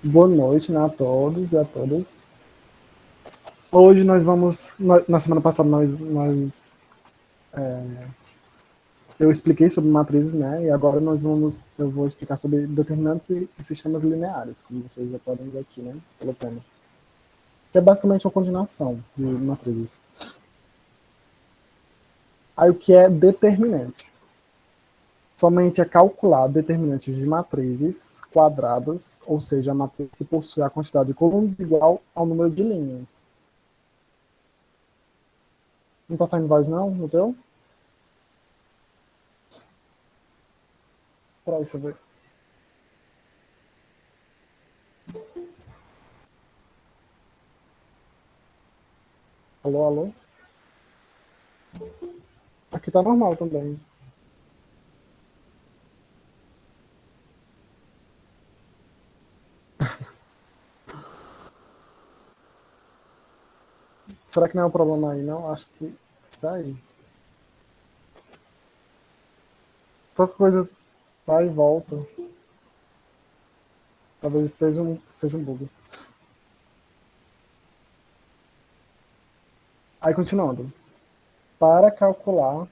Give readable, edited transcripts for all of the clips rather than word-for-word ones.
Boa noite, né, a todos e a todas. Hoje nós vamos. Na semana passada eu expliquei sobre matrizes, né? E agora eu vou explicar sobre determinantes e sistemas lineares, como vocês já podem ver aqui, né? Pelo tema. Que é basicamente uma continuação de matrizes. Aí o que é determinante? Somente é calcular determinantes de matrizes quadradas, ou seja, a matriz que possui a quantidade de colunas igual ao número de linhas. Não tá saindo voz não, no teu? Peraí, deixa eu ver. Alô, alô? Aqui tá normal também. Será que não é o problema aí, não? Acho que isso aí. Qualquer coisa vai e volta. Talvez seja um bug. Aí, continuando. Para calcular.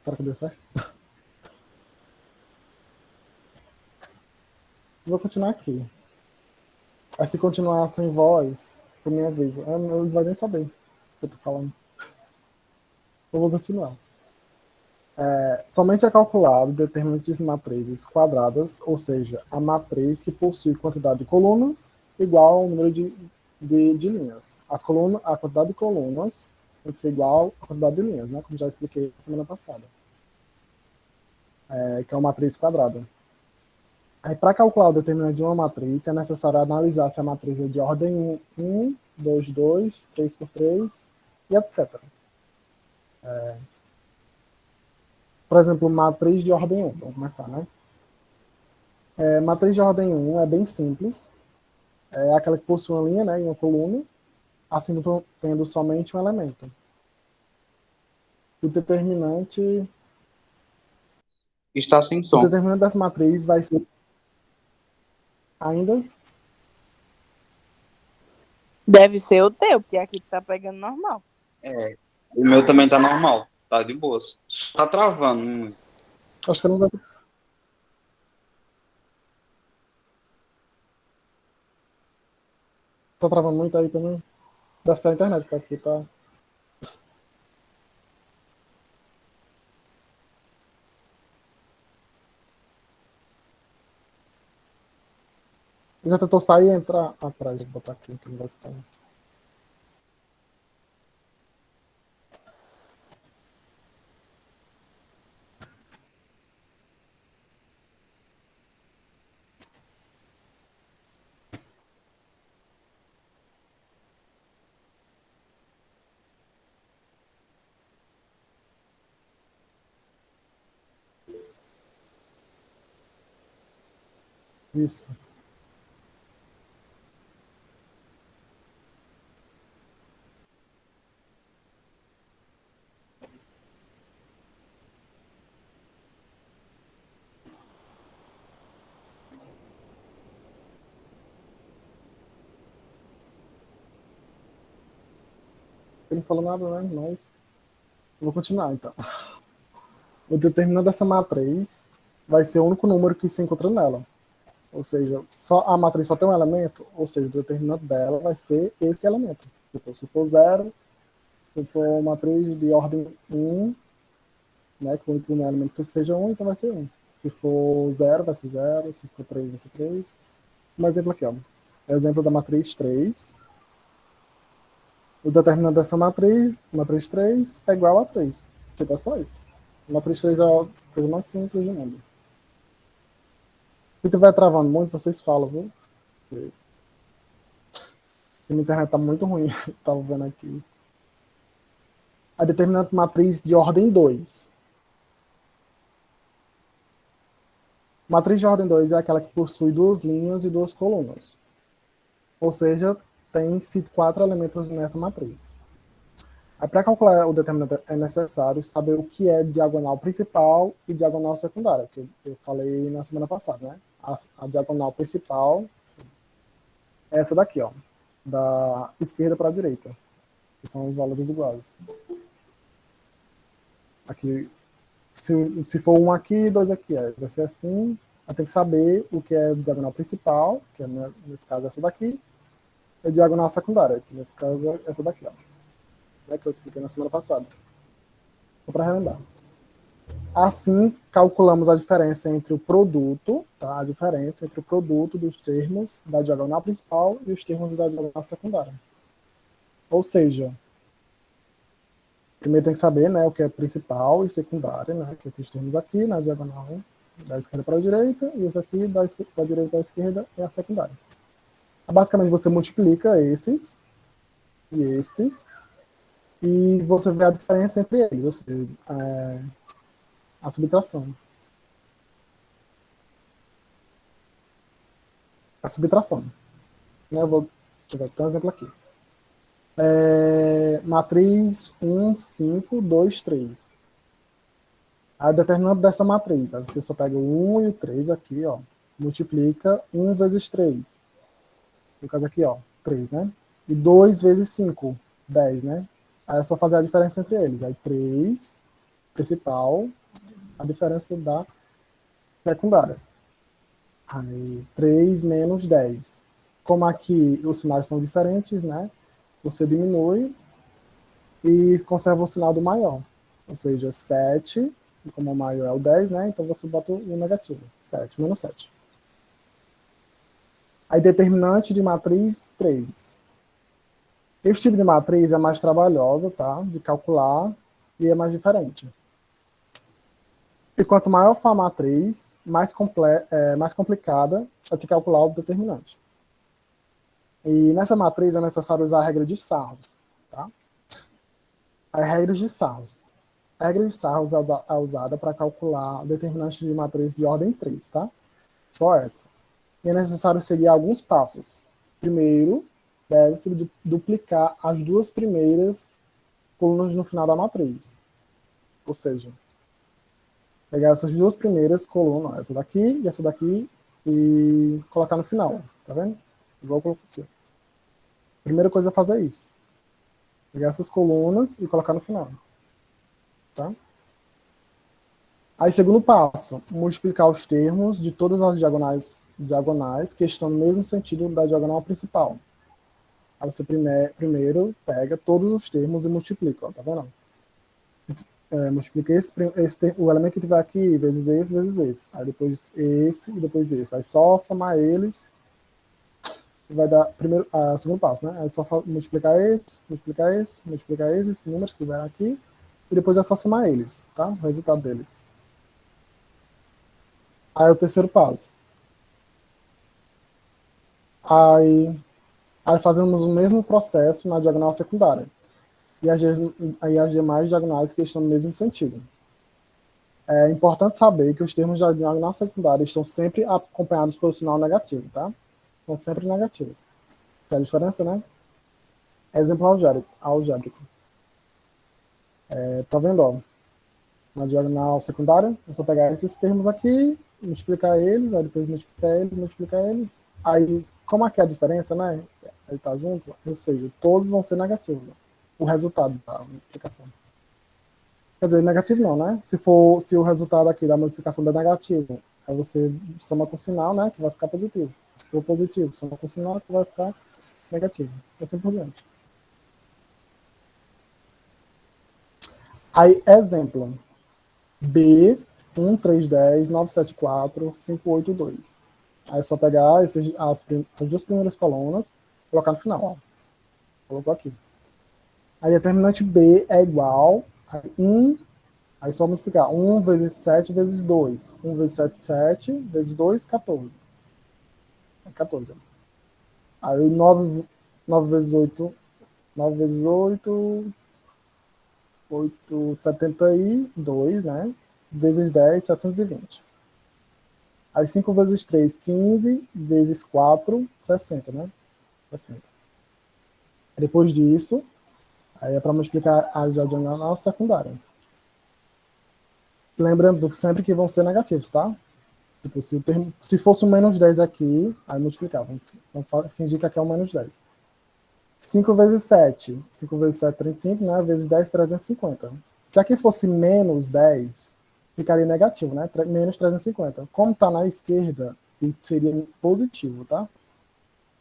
Será que deu certo? Vou continuar aqui. Aí, se continuar sem voz, por minha vez, eu não vai nem saber o que eu tô falando. Eu vou continuar. Somente é calculado determinantes de matrizes quadradas, ou seja, a matriz que possui quantidade de colunas igual ao número de linhas. A quantidade de colunas tem que ser igual à quantidade de linhas, né? Como já expliquei semana passada, que é uma matriz quadrada. Aí, para calcular o determinante de uma matriz, é necessário analisar se a matriz é de ordem 1, 2, 2, 3 por 3 e etc. Por exemplo, matriz de ordem 1, vamos começar, né? Matriz de ordem 1 é bem simples, é aquela que possui uma linha, né, e uma coluna, assim tendo somente um elemento. O determinante, Está sem o som. determinante dessa matriz vai ser ainda. Deve ser o teu, porque aqui tá pegando normal. É, o meu também tá normal, tá de boas. Tá travando muito. Acho que não vai. Tá travando muito aí também. Deve ser a internet, que aqui tá. Já tentou sair e entrar atrás, vou botar aqui, que não vai escutar. Isso. Ele não falou nada, né? Mas eu vou continuar então. O determinante dessa matriz vai ser o único número que se encontra nela. Ou seja, só a matriz só tem um elemento, ou seja, o determinante dela vai ser esse elemento. Tipo, se for zero, se for uma matriz de ordem um, né, que o único elemento seja um, então vai ser um. Se for zero, vai ser zero. Se for 3, vai ser 3. Um exemplo aqui, ó. Exemplo da matriz 3. O determinante dessa matriz 3, é igual a 3. Tipo, é só isso. A matriz 3 é a coisa mais simples do mundo. Se estiver travando muito, vocês falam, viu? Porque a minha internet tá muito ruim. Tava vendo aqui. A determinante matriz de ordem 2. Matriz de ordem 2 é aquela que possui duas linhas e duas colunas. Ou seja, tem quatro elementos nessa matriz. Aí, para calcular o determinante, é necessário saber o que é diagonal principal e diagonal secundária, que eu falei na semana passada, né? A diagonal principal é essa daqui, ó, da esquerda para a direita, que são os valores iguais. Aqui, se for um aqui, dois aqui, vai ser assim. Eu tenho que saber o que é diagonal principal, que é, nesse caso, essa daqui, e diagonal secundária, que nesse caso é essa daqui, ó, né, que eu expliquei na semana passada. Só para relembrar. Assim, calculamos a diferença entre o produto, tá? A diferença entre o produto dos termos da diagonal principal e os termos da diagonal secundária. Ou seja, primeiro tem que saber, né, o que é principal e secundária, né, que esses termos aqui na diagonal da esquerda para a direita e esse aqui da direita para a esquerda é a secundária. Basicamente, você multiplica esses e você vê a diferença entre eles, ou seja, a subtração. A subtração. Eu vou dar um exemplo aqui. Matriz 1, 5, 2, 3. A determinante dessa matriz, aí você só pega o 1 e o 3 aqui, ó, multiplica 1 vezes 3. No caso aqui, ó, 3, né? E 2 vezes 5, 10, né? Aí é só fazer a diferença entre eles. Aí 3, principal, a diferença da secundária. Aí 3 menos 10. Como aqui os sinais são diferentes, né? Você diminui e conserva o sinal do maior. Ou seja, 7, e como o maior é o 10, né? Então você bota o negativo. 7 menos 7. Aí determinante de matriz 3. Esse tipo de matriz é mais trabalhosa, tá? De calcular e é mais diferente. E quanto maior for a matriz, mais complicada é de se calcular o determinante. E nessa matriz é necessário usar a regra de Sarros, tá? A regra de Sarros. A regra de Sarros é usada para calcular determinantes de matriz de ordem 3, tá? Só essa. E é necessário seguir alguns passos. Primeiro, deve-se duplicar as duas primeiras colunas no final da matriz. Ou seja, pegar essas duas primeiras colunas, essa daqui e essa daqui, e colocar no final, tá vendo? Igual eu coloquei aqui. Primeira coisa é fazer isso. Pegar essas colunas e colocar no final. Tá? Aí, segundo passo, multiplicar os termos de todas as diagonais que estão no mesmo sentido da diagonal principal. Aí você primeiro pega todos os termos e multiplica, ó, tá vendo? Multiplica o elemento que tiver aqui, vezes esse, vezes esse. Aí depois esse e depois esse. Aí só somar eles e vai dar o segundo passo, né? Aí só multiplicar esses números que tiveram aqui e depois é só somar eles, tá? O resultado deles. Aí o terceiro passo. Aí fazemos o mesmo processo na diagonal secundária. E as demais diagonais que estão no mesmo sentido. É importante saber que os termos da diagonal secundária estão sempre acompanhados pelo sinal negativo, tá? Estão sempre negativos. Que é a diferença, né? Exemplo algébrico. Tá vendo, ó? Na diagonal secundária, é só pegar esses termos aqui, multiplicar eles, aí depois multiplicar eles. Aí, como aqui é a diferença, né? Ele tá junto, ou seja, todos vão ser negativos. Né? O resultado da multiplicação. Quer dizer, negativo não, né? Se o resultado aqui da multiplicação der negativo, aí você soma com sinal, né? Que vai ficar positivo. Se for positivo, soma com sinal, que vai ficar negativo. Assim por diante. Aí, exemplo. B, 1, 3, 10, 9, 7, 4, 5, 8, 2. Aí é só pegar as duas primeiras colunas e colocar no final. Ó. Colocou aqui. Aí determinante B é igual a 1, aí só multiplicar. 1 vezes 7 vezes 2. 1 vezes 7, 7, vezes 2, 14. É 14. Aí 9 vezes 8, 9 vezes 8, 872, né? Vezes 10, 720. Aí 5 vezes 3, 15, vezes 4, 60, né? 60. Depois disso, Aí é para multiplicar a diagonal secundária. Lembrando sempre que vão ser negativos, tá? Tipo, se fosse um menos 10 aqui, aí multiplicava. Vamos fingir que aqui é um menos 10. 5 vezes 7. 5 vezes 7, 35, né? Vezes 10, 350. Se aqui fosse menos 10, ficaria negativo, né? Menos 350. Como está na esquerda, seria positivo, tá?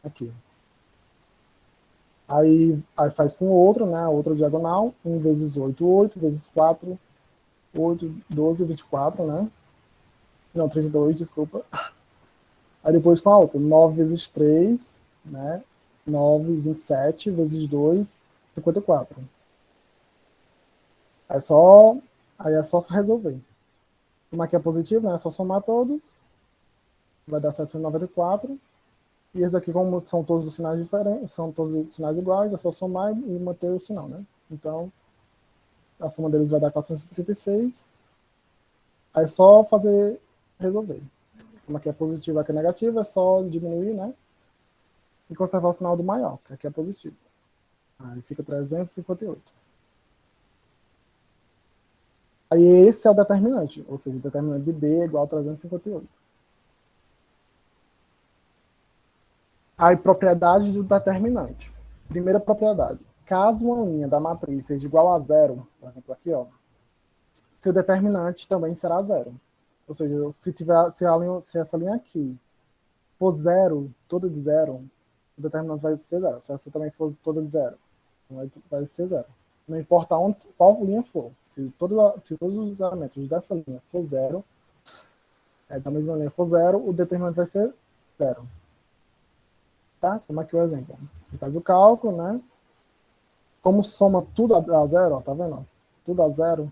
Aqui. Aí faz com o outro, né? Outra diagonal. 1 vezes 8, 8. Vezes 4, 8, 12, 24, né? Não, 32, desculpa. Aí depois com a outra. 9 vezes 3, né? 9, 27, vezes 2, 54. Aí é só resolver. Como aqui é positivo, né? É só somar todos. Vai dar 794. E esse aqui, como são todos os sinais diferentes, são todos os sinais iguais, é só somar e manter o sinal, né? Então, a soma deles vai dar 436. Aí é só resolver. Como aqui é positivo, aqui é negativo, é só diminuir, né? E conservar o sinal do maior, que aqui é positivo. Aí fica 358. Aí esse é o determinante, ou seja, o determinante de B é igual a 358. Aí, propriedade do determinante. Primeira propriedade. Caso uma linha da matriz seja igual a zero, por exemplo, aqui, ó, seu determinante também será zero. Ou seja, se essa linha aqui for zero, toda de zero, o determinante vai ser zero. Se essa também for toda de zero, vai ser zero. Não importa qual linha for. Se todos os elementos dessa linha for zero, da mesma linha for zero, o determinante vai ser zero. Tá? Como aqui o exemplo. Você faz o cálculo, né? Como soma tudo a zero, ó, tá vendo? Tudo a zero.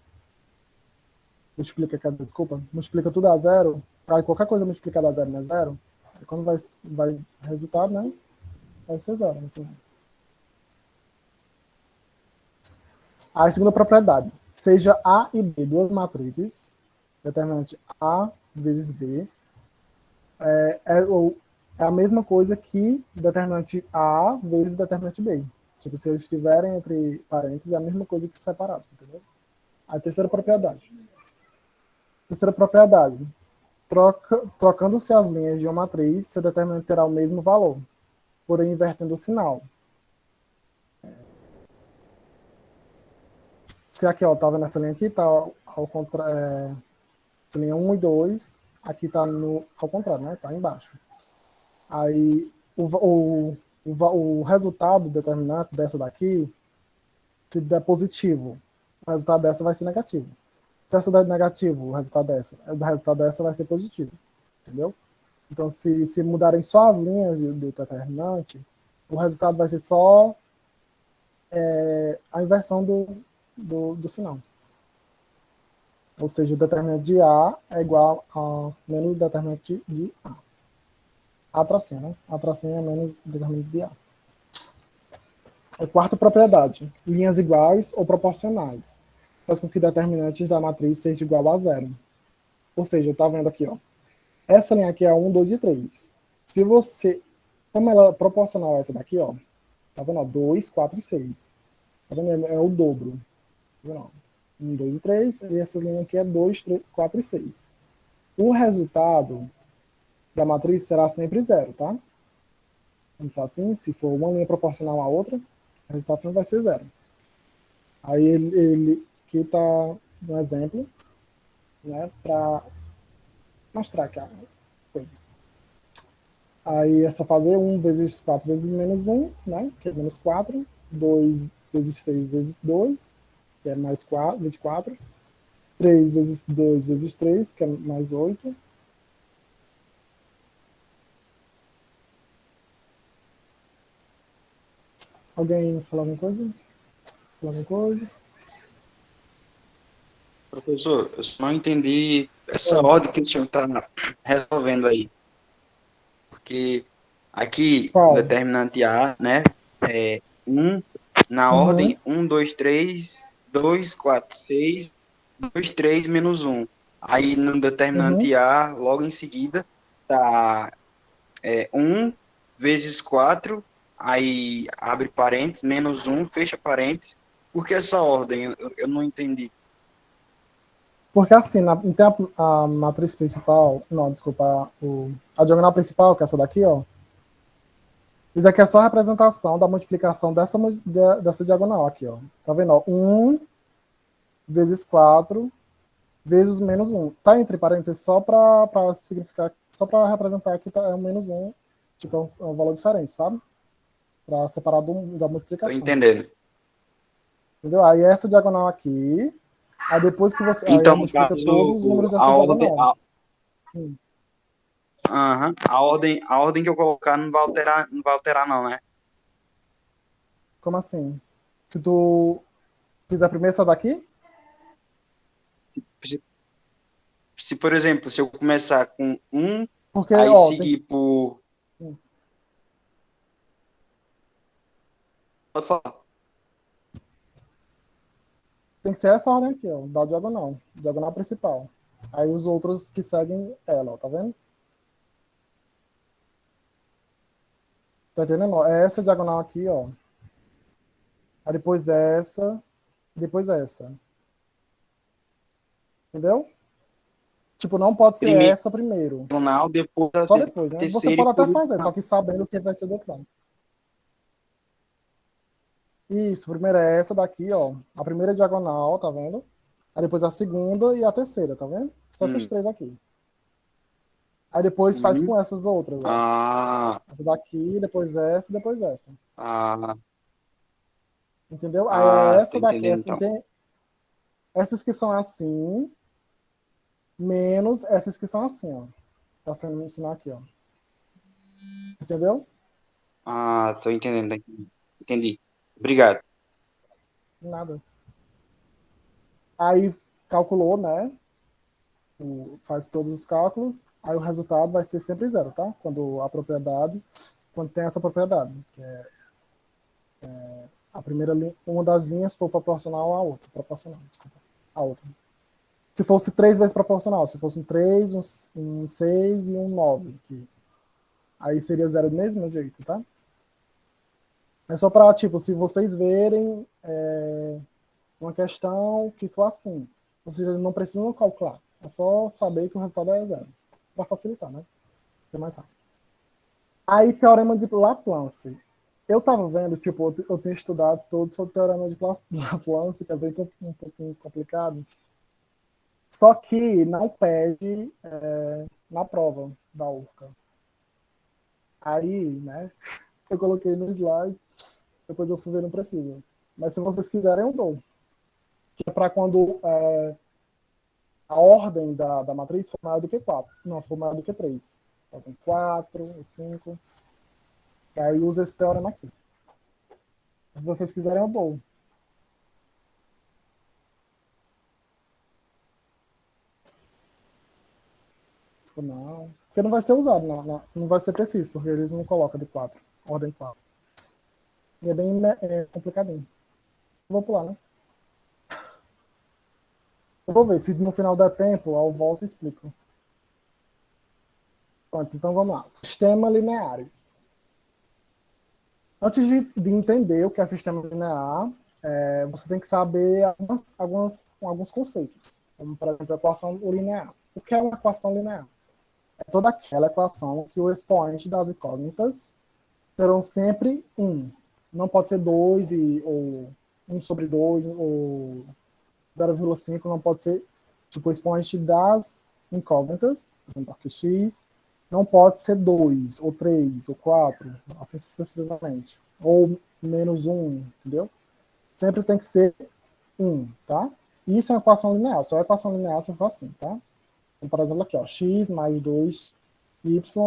Multiplica tudo a zero. Aí qualquer coisa multiplicada a zero não é zero. Aí quando vai resultado, né? Vai ser zero. Então. Aí, segunda propriedade. Seja A e B duas matrizes, determinante A vezes B, é a mesma coisa que determinante A vezes determinante B. Tipo, se eles estiverem entre parênteses, é a mesma coisa que separado, entendeu? A terceira propriedade. Terceira propriedade. Trocando-se as linhas de uma matriz, seu determinante terá o mesmo valor, porém invertendo o sinal. Se aqui, ó, tá vendo essa linha aqui, tá ao contrário, essa linha 1 e 2, aqui tá ao contrário, né? Tá embaixo. Aí, o resultado determinante dessa daqui, se der positivo, o resultado dessa vai ser negativo. Se essa der negativo, o resultado dessa vai ser positivo. Entendeu? Então, se mudarem só as linhas do determinante, o resultado vai ser só a inversão do sinal. Ou seja, o determinante de A é igual a menos o determinante de A. A tracinho, né? A tracinho é menos o determinante de A. A quarta propriedade. Linhas iguais ou proporcionais. Faz com que determinantes da matriz seja igual a zero. Ou seja, tá vendo aqui, ó. Essa linha aqui é 1, 2 e 3. Se você... Como ela é proporcional a essa daqui, ó. Tá vendo? Ó, 2, 4 e 6. Tá vendo? É o dobro. Tá vendo? 1, 2 e 3. E essa linha aqui é 2, 3, 4 e 6. O resultado da matriz será sempre zero, tá? Vamos falar assim, se for uma linha proporcional à outra, o resultado sempre vai ser zero. Aí ele aqui está um exemplo, né, para mostrar que a coisa. Aí é só fazer 1 vezes 4 vezes menos 1, né, que é menos 4, 2 vezes 6 vezes 2, que é mais 4, 24, 3 vezes 2 vezes 3, que é mais 8. Alguém falar alguma coisa? Falar alguma coisa? Professor, eu só não entendi essa ordem que o senhor está resolvendo aí. Porque aqui, o Qual? determinante A, né, é 1, na ordem 1, 2, 3, 2, 4, 6, 2, 3, menos 1. Aí, no determinante A, logo em seguida, tá 1 vezes 4, aí abre parênteses, menos 1, fecha parênteses, Por que essa ordem? Eu não entendi. Porque assim, tem a matriz principal, não, desculpa, a diagonal principal, que é essa daqui, ó. Isso aqui é só a representação da multiplicação dessa diagonal aqui, ó. Tá vendo, ó? 1 vezes 4 vezes menos 1. Tá entre parênteses só para significar, só para representar que é um menos 1, tipo, é um valor diferente, sabe? Para separar da Tô multiplicação. entendendo. Entendeu? Aí essa diagonal aqui, aí depois que você, aí Então, no multiplica caso, todos os números a dessa ordem, diagonal. Hum. a ordem que eu colocar não vai alterar não, né? Como assim? Se tu fizer primeiro essa daqui, Se, por exemplo, se eu começar com 1, porque, aí ó, seguir por... Pode falar. tem que ser essa ordem aqui, ó, da diagonal principal. Aí os outros que seguem ela, ó, tá vendo? Tá entendendo? Ó, é essa diagonal aqui, ó. Aí depois essa. Entendeu? Tipo, não pode ser Primeiro essa primeiro. diagonal, depois a Só depois, né? Você terceira e pode até por fazer, último. só que sabendo o que vai ser do outro lado. Isso, primeiro é essa daqui, ó. A primeira diagonal, tá vendo? Aí depois a segunda e a terceira, tá vendo? Só essas três aqui. Aí depois faz Uhum. com essas outras, ó. Ah, Essa daqui, depois essa e depois essa. ah, Entendeu? Aí é tô essa daqui, entendendo então. essas que são assim, menos essas que são assim, ó. Tá sendo me ensinar aqui, ó. Entendeu? Tô entendendo, tá entendendo. Entendi. Obrigado. Nada. Aí calculou, né? Faz todos os cálculos, aí o resultado vai ser sempre zero, tá? Quando tem essa propriedade, que é a primeira linha, uma das linhas for proporcional à outra, desculpa, à outra. Se fosse 3 vezes proporcional, se fosse um 3, um 6 e um 9, aí seria zero do mesmo jeito, tá? É só para, tipo, se vocês verem uma questão que for assim, vocês não precisam calcular, é só saber que o resultado é zero, para facilitar, né? É mais rápido. Aí, teorema de Laplace. Eu tava vendo, tipo, eu tenho estudado todo sobre o teorema de Laplace, que é bem um pouquinho complicado. Só que não pede na prova da URCA. Aí, né, eu coloquei no slide, depois eu fui ver, não precisa. Mas se vocês quiserem, eu dou. Que é para quando a ordem da matriz for maior do que 4. Não, for maior do que 3. Fazem 4, 5. Aí usa esse teorema aqui. Se vocês quiserem, eu dou. Tipo, não. Porque não vai ser usado, não vai ser preciso, porque eles não colocam de 4. Ordem 4. E é bem complicadinho. Vou pular, né? Eu vou ver, se no final der tempo, eu volto e explico. Pronto, então vamos lá. Sistema lineares. Antes de entender o que é sistema linear, você tem que saber alguns conceitos. Como, por exemplo, a equação linear. O que é uma equação linear? É toda aquela equação que o expoente das incógnitas serão sempre 1. Não pode ser 2 ou 1 sobre 2 ou 0,5, não pode ser tipo o expoente das incógnitas, por exemplo, aqui x, não pode ser 2 ou 3 ou 4, assim sucessivamente. Ou menos 1, entendeu? Sempre tem que ser 1, tá? Isso é uma equação linear. Só a equação linear se for assim, tá? Então, por exemplo, aqui, ó, x mais 2y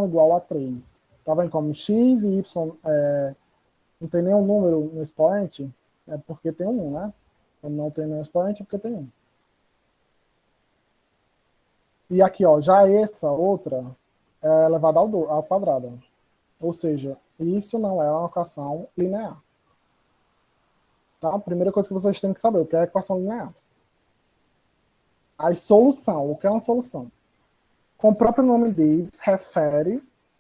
igual a 3. Tá vendo como x e y não tem nenhum número no expoente? É porque tem um, né? Quando não tem nenhum expoente é porque tem um. E aqui, ó, já essa outra é elevada ao quadrado. Ou seja, isso não é uma equação linear. Tá? A primeira coisa que vocês têm que saber, o que é equação linear. A solução, o que é uma solução? Como o próprio nome diz,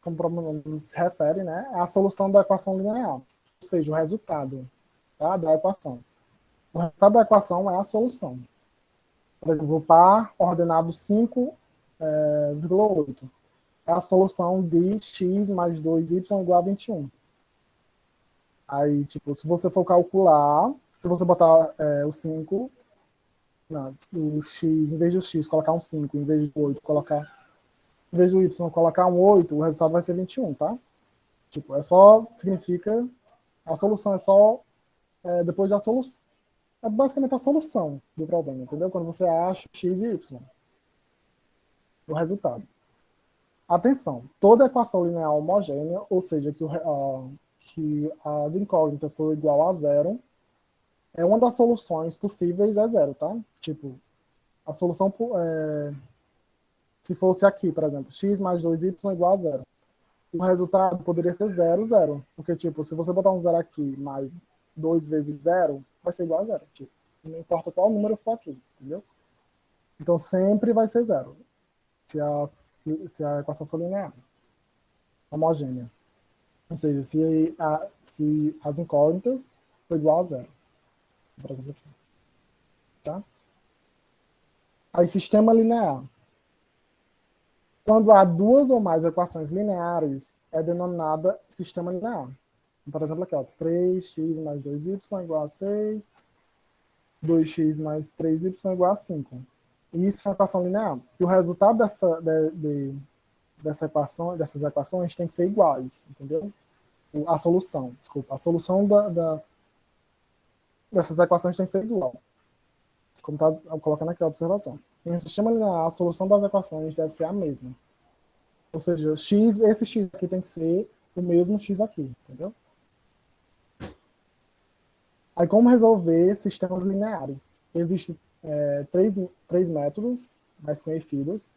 como o próprio nome diz, refere, né, à solução da equação linear. Ou seja, o resultado, tá, da equação. O resultado da equação é a solução. Por exemplo, o par ordenado 5,8 é a solução de x mais 2y igual a 21. Aí, tipo, se você for calcular, se você botar o 5, não, o x, em vez do x, colocar um 5, em vez do 8, em vez do y, colocar um 8, o resultado vai ser 21, tá? Tipo, significa, a solução é só depois da solução. É basicamente a solução do problema, entendeu? Quando você acha x e y, o resultado. Atenção, toda equação linear homogênea, ou seja, que as incógnitas for igual a zero, uma das soluções possíveis é zero, tá? Tipo, a solução, se fosse aqui, por exemplo, x mais 2y igual a zero. O resultado poderia ser 0, 0. Porque, tipo, se você botar um zero aqui mais 2 vezes 0, vai ser igual a zero. Tipo, não importa qual número for aqui, entendeu? Então, sempre vai ser zero. Se a equação for linear, homogênea. Ou seja, se as incógnitas for igual a zero. Por exemplo, aqui. Tá? Aí, sistema linear. Quando há duas ou mais equações lineares, é denominada sistema linear. Por exemplo, aqui, ó, 3x mais 2y igual a 6, 2x mais 3y igual a 5. E isso é uma equação linear. E o resultado dessas equações tem que ser iguais, entendeu? A solução dessas equações tem que ser igual. Como está colocando aqui a observação. Em um sistema linear, a solução das equações deve ser a mesma. Ou seja, esse x aqui tem que ser o mesmo x aqui, entendeu? Aí, como resolver sistemas lineares? Existem três métodos mais conhecidos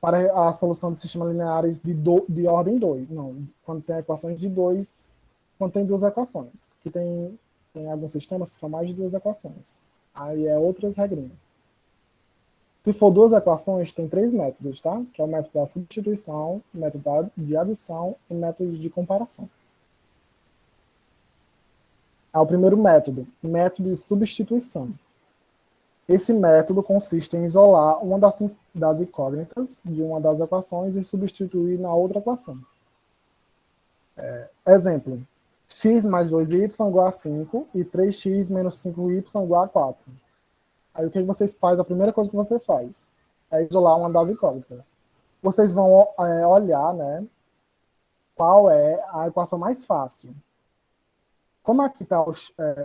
para a solução de sistemas lineares de ordem 2. Não, quando tem equações de 2, quando tem duas equações. Que tem alguns sistemas que são mais de duas equações. Aí é outras regrinhas. Se for duas equações, tem três métodos, tá? Que é o método da substituição, o método de adição e o método de comparação. O primeiro método de substituição. Esse método consiste em isolar uma das incógnitas de uma das equações e substituir na outra equação. Exemplo, x mais 2y igual a 5 e 3x menos 5y igual a 4. Aí o que vocês fazem? A primeira coisa que você faz é isolar uma das incógnitas. Vocês vão olhar, né, qual é a equação mais fácil. Como aqui está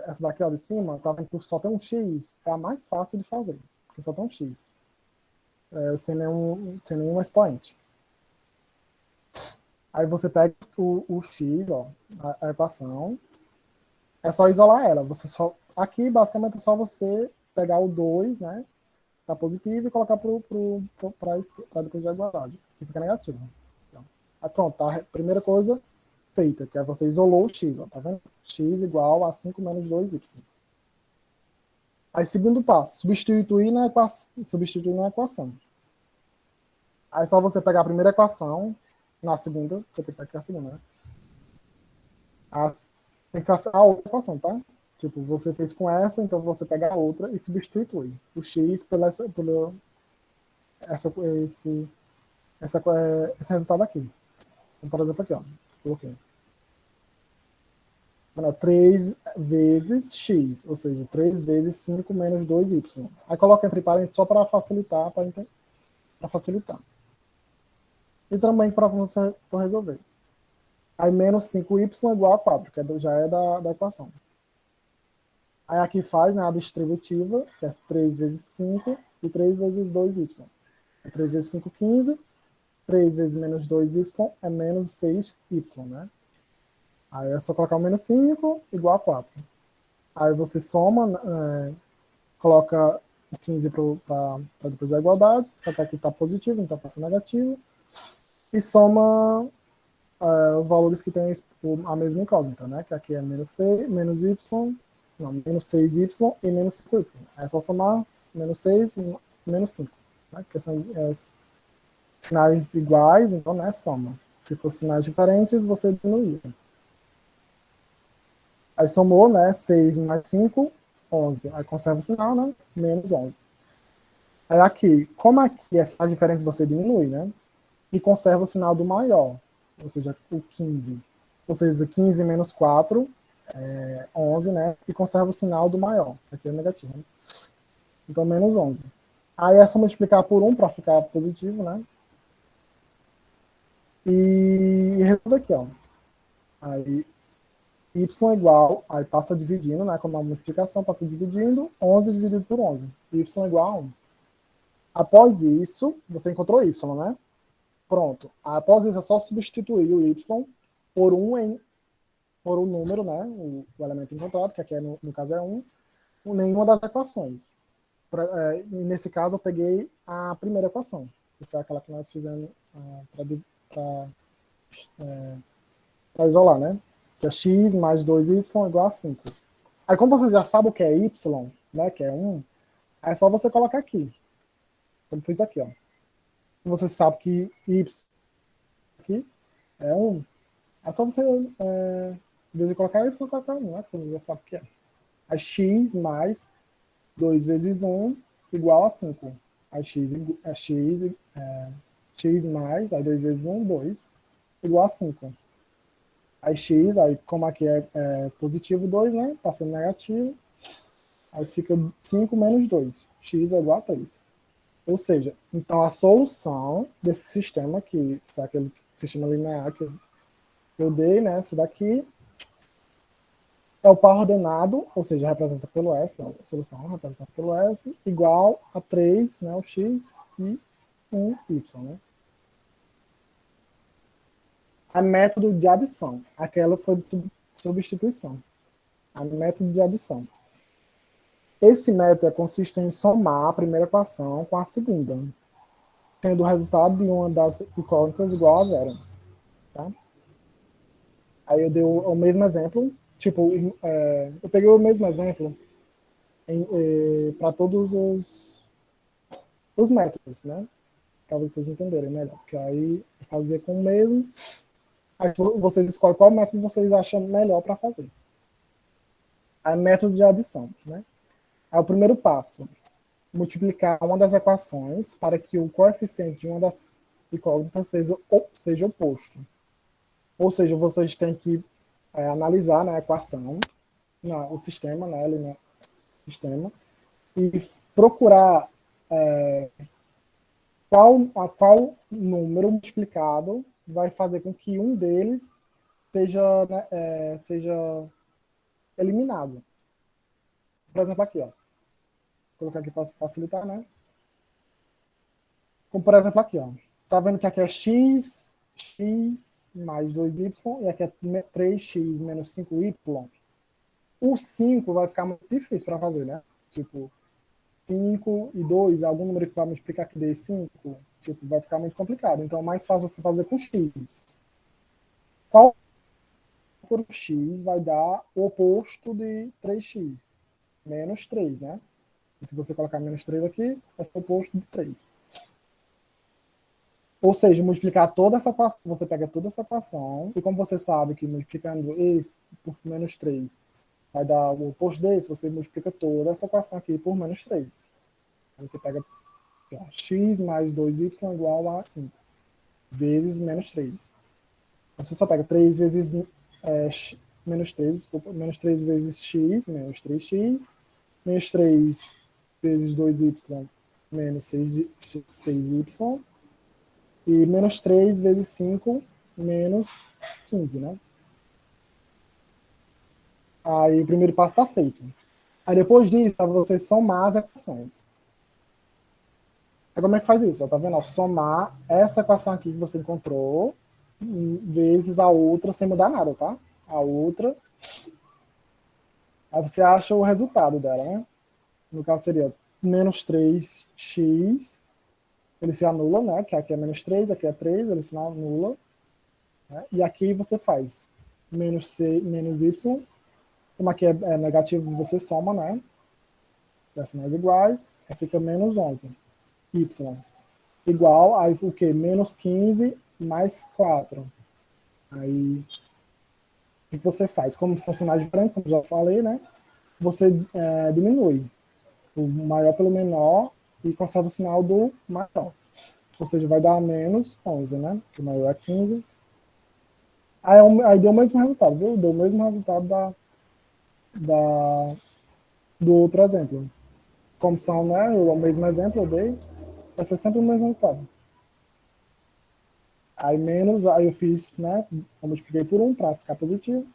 essa daqui ó, de cima, tá vendo que só tem um x, é a mais fácil de fazer, porque só tem um x. Sem nenhum expoente. Aí você pega o x, ó, a equação, é só isolar ela. Aqui, basicamente, é só você pegar o 2, né, tá positivo, e colocar para depois da igualdade, que fica negativo. Então, aí pronto, tá a primeira coisa feita, que é você isolou o x, ó, tá vendo? X igual a 5 menos 2y. Aí, segundo passo, substituir na equação. Aí só você pegar a primeira equação, na segunda, vou tentar aqui a segunda, né? Tem que ser a outra equação, tá? Tipo, você fez com essa, então você pega a outra e substitui o x esse resultado aqui. Então, por exemplo, aqui, ó. Coloquei. 3 vezes x, ou seja, 3 vezes 5 menos 2y. Aí coloca entre parênteses só para facilitar, E também para você resolver. Aí menos 5y igual a 4, que já é da equação. Aí aqui faz, né, a distributiva, que é 3 vezes 5 e 3 vezes 2y. 3 vezes 5, 15. 3 vezes menos 2y é menos 6y, né? Aí é só colocar o menos 5 igual a 4. Aí você soma, coloca o 15 para depois da igualdade, só que aqui está positivo, então passa negativo. E soma os valores que tem a mesma incógnita, né? Que aqui é menos 6y, menos 6y e menos 5y. É só somar menos 6 e menos 5. Né? Porque são sinais iguais, então, né, soma. Se fossem sinais diferentes, você diminuía. Aí somou, né, 6 mais 5 11. Aí conserva o sinal, né? Menos 11. Aí aqui, como aqui é sinal diferente, você diminui, né? E conserva o sinal do maior, ou seja, o 15. Ou seja, 15 menos 4 é 11, né? E conserva o sinal do maior. Aqui é negativo, né? Então, menos 11. Aí é só multiplicar por 1 para ficar positivo, né? E resulta aqui, ó. Aí y igual, aí passa dividindo, né? Como a multiplicação, passa dividindo, 11 dividido por 11. Y igual a 1. Após isso, você encontrou y, né? Pronto. Após isso, é só substituir o y por 1 por um número, né? O elemento encontrado, que aqui no caso é 1, em nenhuma das equações. Nesse caso, eu peguei a primeira equação, que foi aquela que nós fizemos para isolar, né? Que é x mais 2y igual a 5. Aí, como você já sabe o que é y, né? Que é 1, aí é só você colocar aqui. Como fiz aqui, ó. Você sabe que y aqui é 1. É só você, em vez de colocar y, colocar 1, né? Você já sabe o que é. Aí x mais 2 vezes 1 igual a 5. Aí x mais, aí 2 vezes 1, 2, igual a 5. Aí x, aí como aqui é positivo 2, né? Tá sendo negativo. Aí fica 5 menos 2. X é igual a 3. Ou seja, então a solução desse sistema, que foi aquele sistema linear que eu dei, né? Esse daqui, é o par ordenado, ou seja, representa pelo S, a solução representa pelo S, igual a 3, né? O x e 1, y, né? A método de adição. Aquela foi de substituição. A método de adição. Esse método consiste em somar a primeira equação com a segunda, tendo o resultado de uma das incógnitas igual a 0. Tá? Aí eu dei o mesmo exemplo. Tipo, eu peguei o mesmo exemplo para todos os métodos, né? Para vocês entenderem melhor. Porque aí fazer com o mesmo. Aí vocês escolhem qual método vocês acham melhor para fazer. Aí método de adição, né? Aí o primeiro passo, multiplicar uma das equações para que o coeficiente de uma das incógnitas seja oposto. Ou seja, vocês têm que analisar, né, a equação, o sistema, né, sistema, e procurar qual número multiplicado vai fazer com que um deles seja, né, seja eliminado. Por exemplo, aqui, ó. Vou colocar aqui para facilitar, né? Como, por exemplo, aqui, ó. Tá vendo que aqui é x mais 2y e aqui é 3x menos 5y. O 5 vai ficar muito difícil para fazer, né? Tipo, 5 e 2, algum número que vai multiplicar que dê 5, tipo, vai ficar muito complicado. Então, é mais fácil você fazer com x. Qual por x vai dar o oposto de 3x? Menos 3, né? E se você colocar menos 3 aqui, vai ser o oposto de 3. Ou seja, multiplicar toda essa equação, você pega toda essa equação, e como você sabe que multiplicando esse por menos 3 vai dar o oposto desse, você multiplica toda essa equação aqui por menos 3. Aí você pega x mais 2y igual a 5, vezes menos 3. Você só pega 3 vezes menos 3, desculpa, menos 3 vezes x, menos 3x, menos 3 vezes 2y, menos 6y, e menos 3 vezes 5, menos 15, né? Aí o primeiro passo está feito. Aí depois disso, é você somar as equações. Aí como é que faz isso? Tá vendo? Somar essa equação aqui que você encontrou, vezes a outra, sem mudar nada, tá? A outra. Aí você acha o resultado dela, né? No caso seria menos 3x, ele se anula, né? Que aqui é menos 3, aqui é 3, ele se anula. Né? E aqui você faz menos y, como aqui é negativo, você soma, né? As sinais iguais, aí fica menos 11. Y igual, aí o que? Menos 15 mais 4. Aí, o que você faz? Como são sinais diferentes, como já falei, né? você diminui o maior pelo menor e conserva o sinal do maior. Ou seja, vai dar menos 11, né? Que o maior é 15. Aí deu o mesmo resultado, viu? Deu o mesmo resultado do outro exemplo. Como são, né? O mesmo exemplo eu dei, vai ser sempre o mesmo resultado. Aí eu fiz, né? Eu multipliquei por 1 para ficar positivo.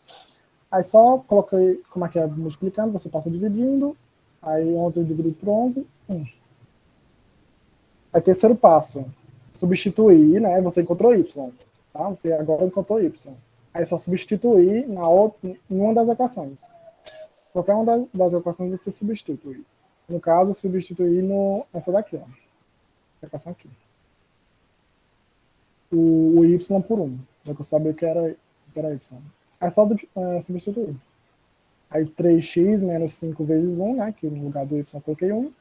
Aí só coloquei, como é que é multiplicando, você passa dividindo. Aí 11 dividido por 11, 1. Aí terceiro passo, substituir, né? Você encontrou y, tá? Você agora encontrou y. Aí é só substituir em uma das equações. Qualquer uma das equações você substitui. No caso, substituir nessa daqui, ó. Equação aqui. O y por 1. Já que eu sabia que era y. É só substituir. Aí 3x menos 5 vezes 1, né? Que no lugar do y eu coloquei 1.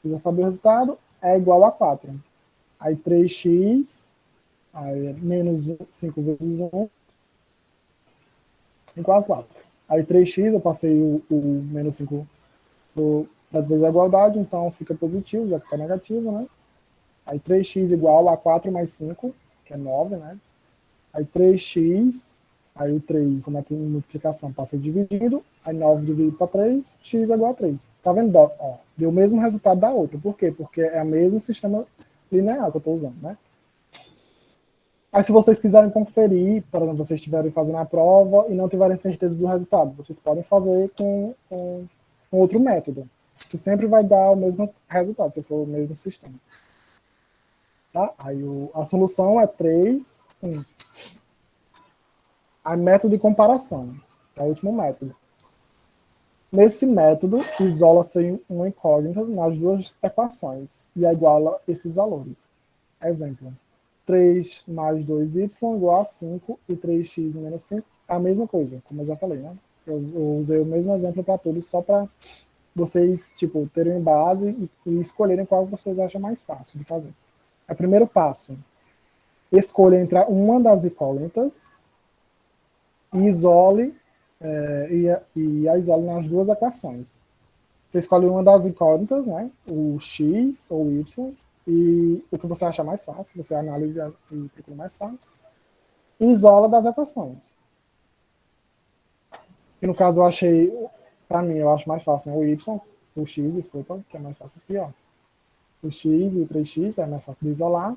Você já sabe o resultado. É igual a 4. Aí 3x aí menos 5 vezes 1 igual a 4. Aí 3x eu passei o menos 5 para a igualdade, então fica positivo, já que está negativo, né? Aí 3x igual a 4 mais 5, que é 9, né? Aí 3x, aí o 3 na multiplicação passa dividido, aí 9 dividido para 3, x é igual a 3. Tá vendo? Ó, deu o mesmo resultado da outra. Por quê? Porque é o mesmo sistema linear que eu estou usando, né? Aí se vocês quiserem conferir, por exemplo, vocês estiverem fazendo a prova e não tiverem certeza do resultado, vocês podem fazer com outro método, que sempre vai dar o mesmo resultado, se for o mesmo sistema. Tá? Aí a solução é 3, 1. Aí método de comparação, que é o último método. Nesse método, isola-se uma incógnita nas duas equações e iguala esses valores. Exemplo, 3 mais 2y igual a 5 e 3x menos 5 é a mesma coisa, como eu já falei, né? Eu usei o mesmo exemplo para todos, só para vocês, tipo, terem base e escolherem qual vocês acham mais fácil de fazer. É o primeiro passo. Escolha entre uma das incógnitas e isole e a isole nas duas equações. Você escolhe uma das incógnitas, né? O x ou o y, e o que você acha mais fácil, você analisa e procura mais fácil, e isola das equações. E no caso eu achei, para mim, eu acho mais fácil, né? O x, desculpa, que é mais fácil aqui, ó. O x e o 3x é mais fácil de isolar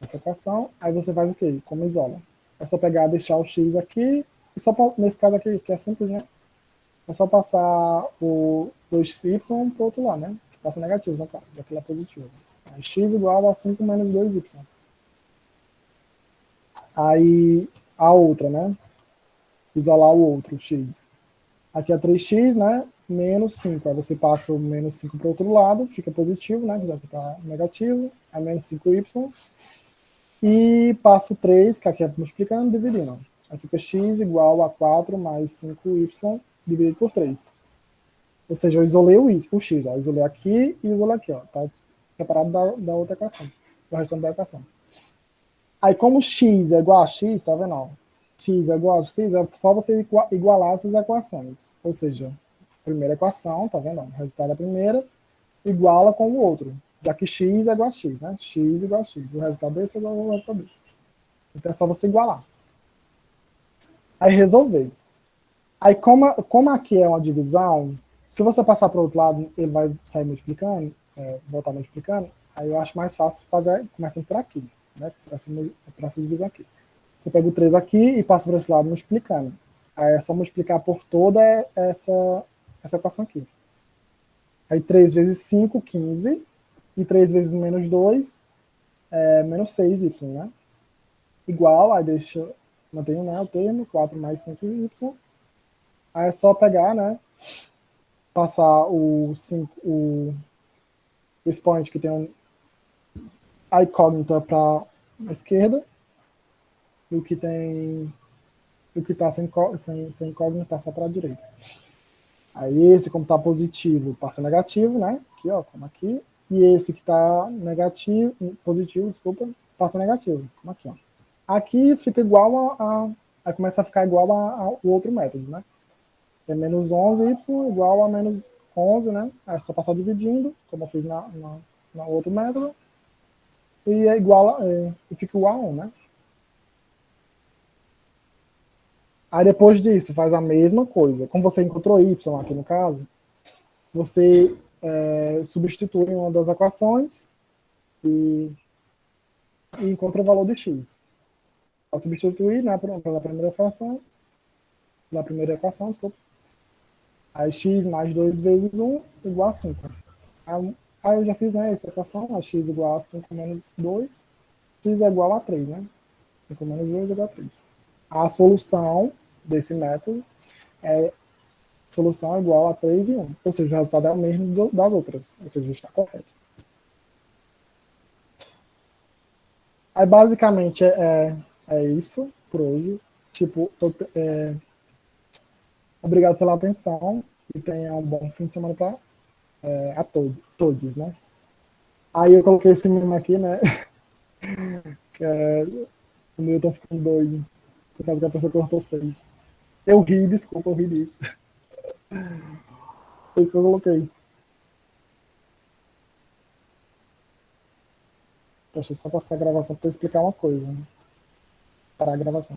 essa equação. Aí você faz o quê? Como isola? É só pegar, deixar o x aqui, e só nesse caso aqui, que é simples, né? É só passar o 2y para o outro lado, né? Passa negativo, né, cara? Já que ele é positivo. Aí, x igual a 5 menos 2y. Aí a outra, né? Isolar o outro, x. Aqui é 3x, né? Menos 5. Aí você passa o menos 5 para o outro lado, fica positivo, né? Já que está negativo. É menos 5y. E passo 3, que aqui é multiplicando, dividindo. Aí fica x igual a 4 mais 5y dividido por 3. Ou seja, eu isolei o x, ó. Eu isolei aqui e isolei aqui, ó. Tá separado da outra equação, do restante da equação. Aí, como x é igual a x, tá vendo? Ó? X é igual a x, é só você igualar essas equações. Ou seja, primeira equação, tá vendo? Ó? O resultado da primeira iguala com o outro. Já que x é igual a x, né? X igual a x. O resultado desse é igual ao resultado desse. Então é só você igualar. Aí resolver. Aí, como aqui é uma divisão, se você passar para o outro lado, ele vai sair multiplicando, voltar multiplicando, aí eu acho mais fácil fazer, começando por aqui, né? Para essa divisão aqui. Você pega o 3 aqui e passa para esse lado multiplicando. Aí é só multiplicar por toda essa equação aqui. Aí 3 vezes 5, 15. E 3 vezes menos 2 é menos 6y, né? Igual, aí mantenho, né, o termo, 4 mais 5y. Aí é só pegar, né? Passar o expoente que tem a incógnita para a esquerda. E o que está sem incógnita passa para a direita. Aí esse, como está positivo, passa negativo, né? Aqui, ó, como aqui. E esse que está positivo, desculpa, passa negativo, como aqui, ó. Aqui fica igual aí começa a ficar igual ao outro método, né? É menos 11y igual a menos 11, né? É só passar dividindo, como eu fiz na outro método. E é igual e fica igual a 1, né? Aí depois disso, faz a mesma coisa. Como você encontrou y aqui no caso, você substitui uma das equações e encontra o valor de x. Pode substituir, né, pela primeira fração, pela primeira equação, desculpa. Aí x mais 2 vezes 1 igual a 5. Aí eu já fiz, né, essa equação, a x igual a 5 menos 2, x é igual a 3, né? 5 menos 2 igual a 3. A solução desse método é solução igual a 3 e 1. Ou seja, o resultado é o mesmo das outras. Ou seja, está correto. Aí, basicamente, é isso por hoje. Tipo, obrigado pela atenção e tenha um bom fim de semana para a todos, né? Aí eu coloquei esse meme aqui, né? Que o Newton ficando doido, por causa que a pessoa cortou 6. Eu ri, desculpa, eu ri disso. Foi o que eu coloquei. Deixa eu só passar a gravação para explicar uma coisa, né? Parar a gravação.